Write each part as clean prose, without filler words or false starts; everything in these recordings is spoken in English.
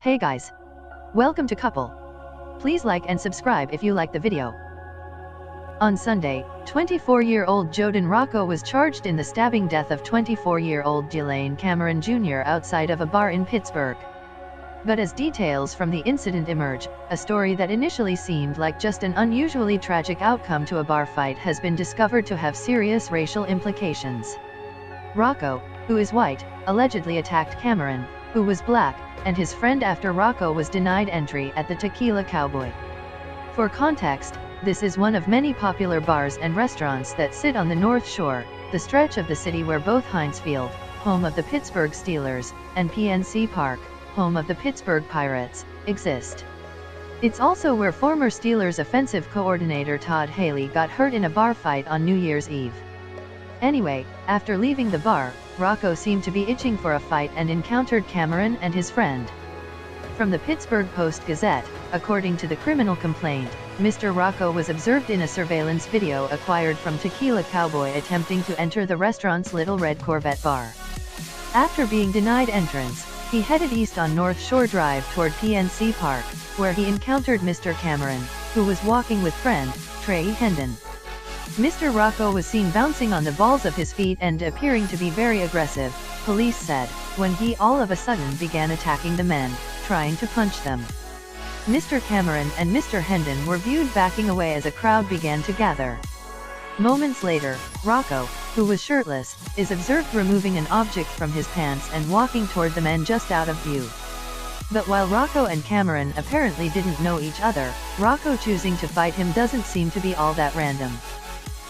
Hey guys! Welcome to Couple. Please like and subscribe if you like the video. On Sunday, 24-year-old Jodin Rocco was charged in the stabbing death of 24-year-old Delaine Cameron Jr. outside of a bar in Pittsburgh. But as details from the incident emerge, a story that initially seemed like just an unusually tragic outcome to a bar fight has been discovered to have serious racial implications. Rocco, who is white, allegedly attacked Cameron, who was black, and his friend after Rocco was denied entry at the Tequila Cowboy. For context, this is one of many popular bars and restaurants that sit on the North Shore, the stretch of the city where both Heinz Field, home of the Pittsburgh Steelers, and PNC Park, home of the Pittsburgh Pirates, exist. It's also where former Steelers offensive coordinator Todd Haley got hurt in a bar fight on New Year's Eve. Anyway, after leaving the bar, Rocco seemed to be itching for a fight and encountered Cameron and his friend. From the Pittsburgh Post-Gazette, according to the criminal complaint, Mr. Rocco was observed in a surveillance video acquired from Tequila Cowboy attempting to enter the restaurant's Little Red Corvette bar. After being denied entrance, he headed east on North Shore Drive toward PNC Park, where he encountered Mr. Cameron, who was walking with friend, Trey Hendon. Mr. Rocco was seen bouncing on the balls of his feet and appearing to be very aggressive, police said, when he all of a sudden began attacking the men, trying to punch them. Mr. Cameron and Mr. Hendon were viewed backing away as a crowd began to gather. Moments later, Rocco, who was shirtless, is observed removing an object from his pants and walking toward the men just out of view. But while Rocco and Cameron apparently didn't know each other, Rocco choosing to fight him doesn't seem to be all that random.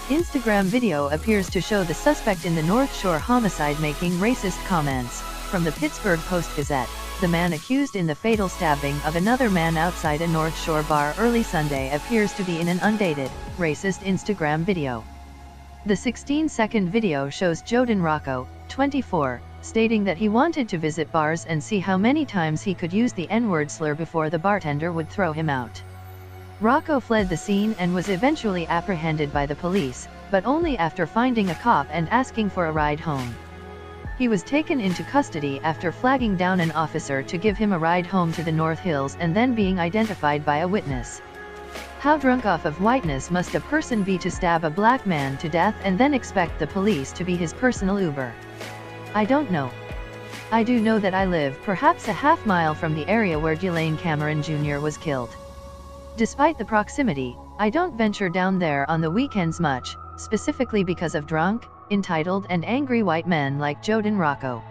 Instagram video appears to show the suspect in the North Shore homicide making racist comments. From the Pittsburgh Post-Gazette, the man accused in the fatal stabbing of another man outside a North Shore bar early Sunday appears to be in an undated, racist Instagram video. The 16-second video shows Jodin Rocco, 24, stating that he wanted to visit bars and see how many times he could use the N-word slur before the bartender would throw him out. Rocco fled the scene and was eventually apprehended by the police, but only after finding a cop and asking for a ride home. He was taken into custody after flagging down an officer to give him a ride home to the North Hills and then being identified by a witness. How drunk off of whiteness must a person be to stab a black man to death and then expect the police to be his personal Uber? I don't know. I do know that I live perhaps a half mile from the area where Delaine Cameron Jr. was killed. Despite the proximity, I don't venture down there on the weekends much, specifically because of drunk, entitled and angry white men like Jodin Rocco.